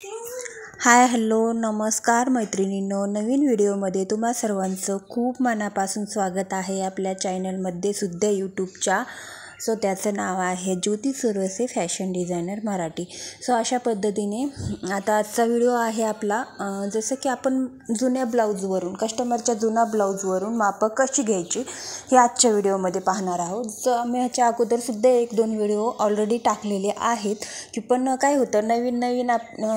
Hi hello नमस्कार मैत्रिणींनो, नवीन व्हिडिओमध्ये तुम्हा सर्वांचं खूप मनापासून स्वागत आहे आपल्या चॅनलमध्ये सुद्धा यूट्यूबच्या. सो त्याचं नाव आहे Jyoti Suravase fashion designer Marathi. So अशा पद्धतीने आता आजचा व्हिडिओ आहे आपला जसं की आपण जुन्या ब्लाऊजवरून कस्टमरच्या जुना ब्लाऊजवरून मापं कशी घ्यायची हे आजच्या व्हिडिओमध्ये पाहणार आहोत. सो आम्ही ह्याच्या अगोदरसुद्धा 1-2 व्हिडिओ ऑलरेडी टाकलेले आहेत की पण काय होतं नवीन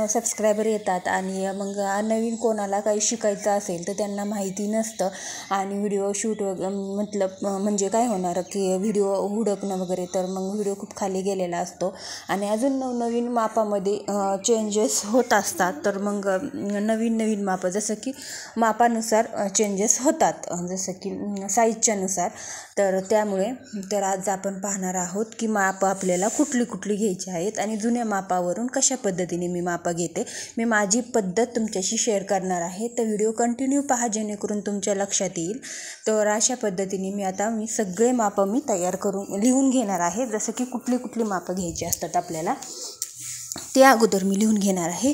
सबस्क्रायबर येतात आणि मग नवीन कोणाला काही शिकायचं असेल तर त्यांना माहिती नसतं आणि व्हिडिओ शूट म्हणजे काय होणार की व्हिडिओ हुडकणं वगैरे, तर मग व्हिडिओ खूप खाली गेलेला असतो आणि अजून नवीन मापामध्ये चेंजेस होत असतात. तर मग नवीन मापं जसं की मापानुसार चेंजेस होतात जसं की साईजच्यानुसार. तर त्यामुळे आज आपण पाहणार आहोत की मापं आपल्याला कुठली घ्यायची आहेत आणि जुन्या मापावरून कशा पद्धतीने मी मापं घेते. मी माझी पद्धत तुमच्याशी शेअर करणार आहे, तर व्हिडिओ कंटिन्यू पहा जेणेकरून तुमच्या लक्षात येईल. तर अशा पद्धतीने मी सगळे मापं तयार करून लिहून घेणार आहे. जसं की कुठली मापं घ्यायची असतात आपल्याला ते अगोदर मी लिहून घेणार आहे,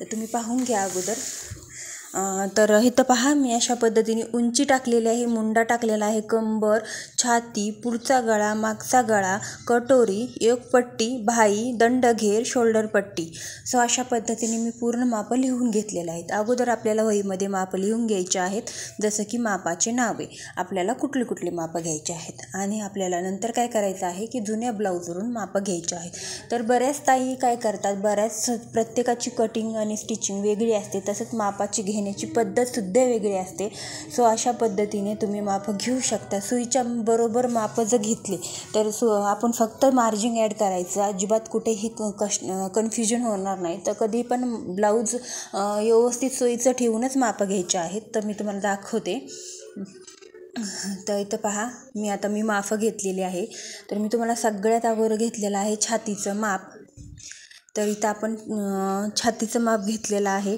तर तुम्ही पाहून घ्या अगोदर. तर इथं पहा मी अशा पद्धतीने उंची टाकलेली आहे, मुंडा टाकलेला आहे, कंबर, छाती, पुढचा गळा, मागचा गळा, कटोरी, एकपट्टी, भाई, दंडघेर, शोल्डर पट्टी. सो अशा पद्धतीने मी पूर्ण मापं लिहून घेतलेलं आहेत. अगोदर आपल्याला वहीमध्ये मापं लिहून घ्यायचे आहेत, जसं की मापाचे नावे आपल्याला कुठली मापं घ्यायची आहेत आणि आपल्याला नंतर काय करायचं आहे की जुन्या ब्लाऊजवरून मापं घ्यायचे आहेत. तर बऱ्याच ताई काय करतात, प्रत्येकाची कटिंग आणि स्टिचिंग वेगळी असते, तसंच मापाची घेण्याची पद्धतसुद्धा वेगळी असते. सो अशा पद्धतीने तुम्ही मापं घेऊ शकता. सुईच्या बरोबर मापं जर घेतली तर आपण फक्त मार्जिन ॲड करायचं, अजिबात कुठेही कन्फ्युजन होणार नाही. तर कधी पण ब्लाऊज व्यवस्थित सोयीचं ठेवूनच मापं घ्यायचे आहेत. तर मी तुम्हाला दाखवते. तर इथं पहा मी मापं घेतलेली आहे. तर मी तुम्हाला सगळ्यात अगोदर घेतलेलं आहे छातीचं माप. तर इथं आपण छातीचं माप घेतलेलं आहे,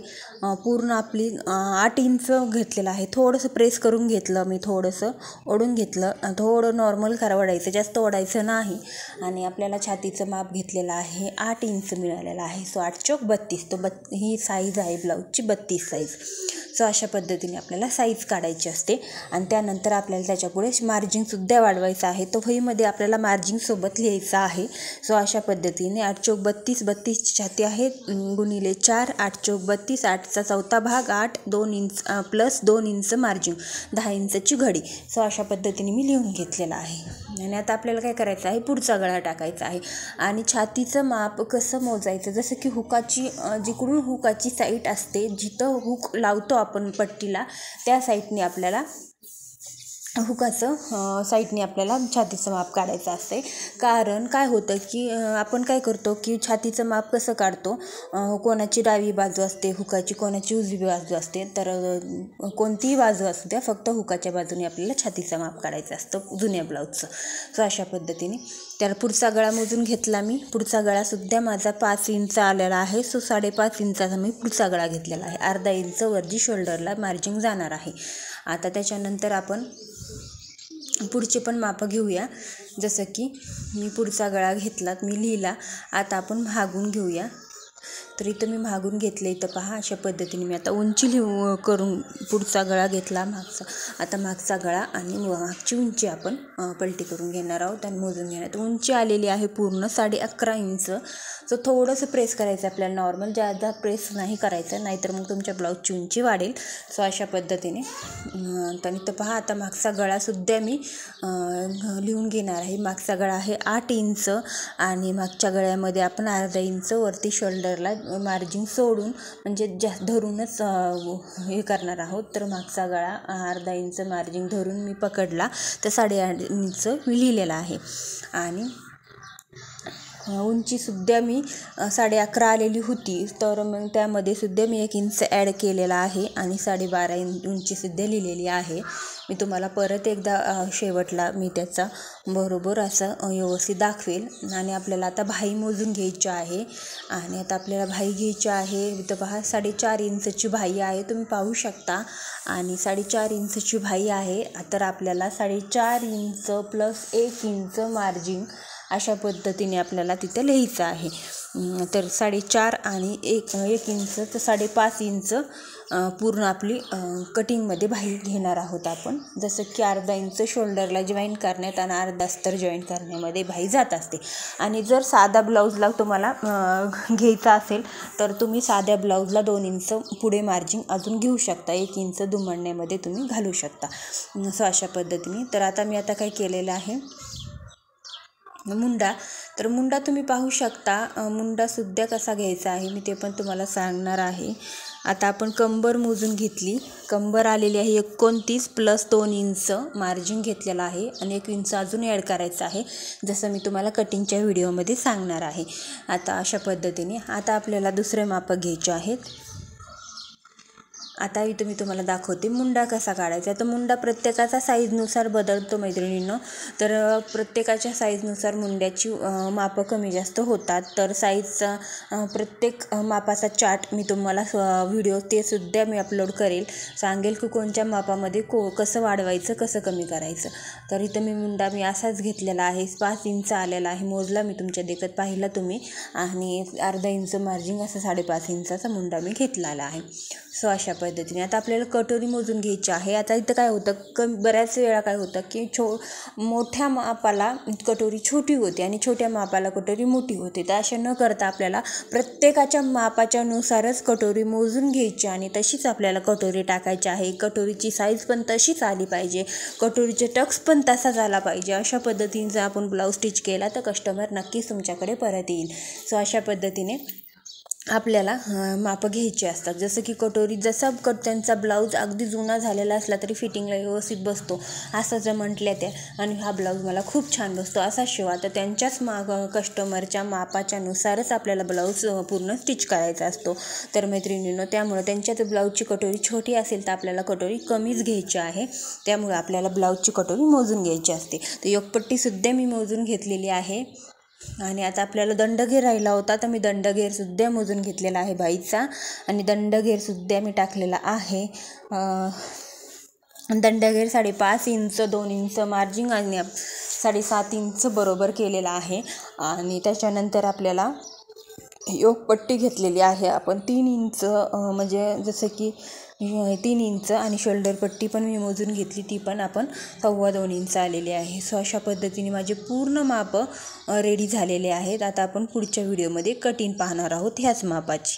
पूर्ण आपली 8 इंच घेतलेलं आहे. थोडंसं प्रेस करून घेतलं मी, थोडंसं ओढून घेतलं, थोडं नॉर्मल ओढायचं, जास्त ओढायचं नाही. आणि आपल्याला छातीचं माप घेतलेलं आहे 8 इंच मिळालेलं आहे. सो 8 चौक 32, ही साईज आहे ब्लाऊजची, 32 साईज. सो अशा पद्धतीने आपल्याला साईज काढायची असते आणि त्यानंतर आपल्याला त्याच्यापुढे मार्जिनसुद्धा वाढवायचं आहे. तो वहीमध्ये आपल्याला मार्जिनसोबत लिहायचं आहे. सो अशा पद्धतीने 8 चौक 32 छाती आहे गुणिले 4, 8 चौक 32, 8चा चौथा भाग 8, 2 इंच प्लस 2 इंच मार्जिन, 10 इंचची घडी. सो अशा पद्धतीने मी लिहून घेतलेलं आहे. आणि आता आपल्याला काय करायचं आहे, पुढचा गळा टाकायचा आहे. आणि छातीचं माप कसं मोजायचं, जसं की जिकडून हुकाची साईड असते, जिथं हुक लावतो आपण पट्टीला, त्या साईडने आपल्याला हुकाचं साईडने आपल्याला छातीचं माप काढायचं असते. कारण काय होतं की आपण काय करतो की छातीचं माप कसं काढतो, कोणाची डावी बाजू असते हुकाची, कोणाची उजवी बाजू असते. तर कोणतीही बाजू असू द्या, फक्त हुकाच्या बाजूने आपल्याला छातीचं माप काढायचं असतं जुन्या ब्लाऊजचं. सो अशा पद्धतीने त्याला पुढचा गळा मोजून घेतला मी. पुढचा गळासुद्धा माझा 5 इंच आलेला आहे. सो 5.5 इंचाचा मी पुढचा गळा घेतलेला आहे. अर्धा इंच वरती शोल्डरला मार्जिन जाणार आहे. आता त्याच्यानंतर आपण पुढचे पण मापं घेऊया. जसं की मी पुढचा गळा घेतलात, मी लिहिला. आता आपण मागून घेऊया. तर इथं मी मागून घेतलं. इथं पहा अशा पद्धतीने मी आता उंची करून पुढचा गळा घेतला, आता मागचा गळा आणि मागची उंची आपण पलटी करून घेणार आहोत आणि मोजून घेणार. तर उंची आलेली आहे पूर्ण 11.5 इंच. सो थोडंसं प्रेस करायचं आपल्याला, नॉर्मल, जादा प्रेस नाही करायचं, नाहीतर मग तुमच्या ब्लाऊजची उंची वाढेल. सो अशा पद्धतीने तर इथं पहा आता मागचा गळासुद्धा मी लिहून घेणार आहे. मागचा गळा आहे 8 इंच आणि मागच्या गळ्यामध्ये आपण अर्धा इंच वरती शोल्डरला मार्जिन सोडून म्हणजे धरूनच हे करणार आहोत. तर मागचा गळा अर्धा इंच मार्जिन धरून मी पकडला, तर 8.5 इंच मी लिहिलेला आहे. आणि उंचीसुद्धा मी 11.5 आलेली होती, तर मग त्यामध्ये सुद्धा मी 1 इंच ॲड केलेला आहे आणि 12.5 उंचीसुद्धा लिहिलेली आहे. मी तुम्हाला परत एकदा शेवटला मी त्याचा बरोबर असं व्यवस्थित दाखवेल. आणि आपल्याला आता भाई मोजून घ्यायची आहे. आणि आता आपल्याला भाई घ्यायची आहे. इथं पहा 4.5 इंचची भाई आहे, तुम्ही पाहू शकता. आणि 4.5 इंचची भाई आहे, तर आपल्याला 4.5 इंच प्लस 1 इंच मार्जिन अशा पद्धतीने आपल्याला तिथं लिहायचं आहे. तर 4.5 आणि 1 इंच तर 5.5 इंच पूर्ण आपली कटिंगमध्ये बाही घेणार आहोत आपण. जसं की अर्धा इंच शोल्डरला जॉईन करण्यात आणि अर्धा अस्तर जॉईन करण्यामध्ये बाही जात असते. आणि जर साधा ब्लाऊजला तुम्हाला घ्यायचा असेल तर तुम्ही साध्या ब्लाऊजला 2 इंच पुढे मार्जिन अजून घेऊ शकता. 1 इंच दुमडण्यामध्ये तुम्ही घालू शकता. असं अशा पद्धतीने. तर आता मी काय केलेलं आहे मुंडा. तर मुंडा तुम्ही पाहू शकता. मुंडासुद्धा कसा घ्यायचा आहे मी ते पण तुम्हाला सांगणार आहे. आता आपण कंबर मोजून घेतली. कंबर आलेली आहे 29 प्लस 2 इंच मार्जिन घेतलेला आहे आणि 1 इंच अजून ॲड करायचं आहे, जसं मी तुम्हाला कटिंगच्या व्हिडिओमध्ये सांगणार आहे. आता अशा पद्धतीने आता आपल्याला दुसरे माप घ्यायचे आहेत. आता इथं मी तुम्हाला दाखवते मुंडा कसा काढायचा. तर मुंडा प्रत्येकाचा साईजनुसार बदलतो मैत्रिणींनो. तर प्रत्येकाच्या साईजनुसार मुंड्याची मापं कमी जास्त होतात. तर साईजचा प्रत्येक मापाचा चार्ट मी तुम्हाला व्हिडिओ ते सुद्धा मी अपलोड करेल. सांगेल की कोणत्या मापामध्ये कसं वाढवायचं कसं कमी करायचं. तर इथं मुंडा मी असाच घेतलेला आहे. 5 इंच आलेला आहे. मोजला मी तुमच्या देखत पाहिला तुम्ही. आणि अर्धा इंच मार्जिन असं 5.5 इंचाचा मुंडा मी घेतलेला आहे. सो अशा पद्धतीने आता आपल्याला कटोरी मोजून घ्यायची आहे. आता इथं काय होतं बऱ्याच वेळा काय होतं की मोठ्या मापाला कटोरी छोटी होते आणि छोट्या मापाला कटोरी मोठी होते. तर अशा न करता आपल्याला प्रत्येकाच्या मापाच्या नुसारच कटोरी मोजून घ्यायची आणि तशीच आपल्याला कटोरी टाकायची आहे. कटोरीची साईज पण तशीच आली पाहिजे. कटोरीचे टक्स पण तसाच आला पाहिजे. अशा पद्धतीने जर आपण ब्लाऊज स्टिच केला तर कस्टमर नक्कीच तुमच्याकडे परत येईल. सो अशा पद्धतीने आपल्याला मापं घ्यायची असतात. जसं की कटोरी जसा त्यांचा ब्लाऊज अगदी जुना झालेला असला तरी फिटिंगला व्यवस्थित बसतो असं जर म्हटल्या त्या आणि हा ब्लाऊज मला खूप छान बसतो असा शिवा, तर त्यांच्याच कस्टमरच्या मापाच्या नुसारच आपल्याला ब्लाऊज पूर्ण स्टिच करायचा असतो. तर मैत्रिणींनो त्यामुळे त्यांच्याच ब्लाऊजची कटोरी छोटी असेल तर आपल्याला कटोरी कमीच घ्यायची आहे. त्यामुळे आपल्याला ब्लाऊजची कटोरी मोजून घ्यायची असते. तर योकपट्टीसुद्धा मी मोजून घेतलेली आहे. आणि आता आपल्याला दंडघेर राहिला होता तर मी दंडघेरसुद्धा मोजून घेतलेला आहे बाईचा आणि दंडघेरसुद्धा मी टाकलेला आहे. दंडघेर 5.5 इंच 2 इंच मार्जिन आणि 7.5 इंच बरोबर केलेला आहे. आणि त्याच्यानंतर आपल्याला योकपट्टी घेतलेली आहे आपण 3 इंच म्हणजे जसं की 3 इंच आणि शोल्डर पट्टी पण मी मोजून घेतली, ती पण आपण 2.25 इंच आलेली आहे. सो अशा पद्धतीने माझे पूर्ण मापं रेडी झालेले आहेत. आता आपण पुढच्या व्हिडिओमध्ये कटिंग पाहणार आहोत ह्याच मापाची.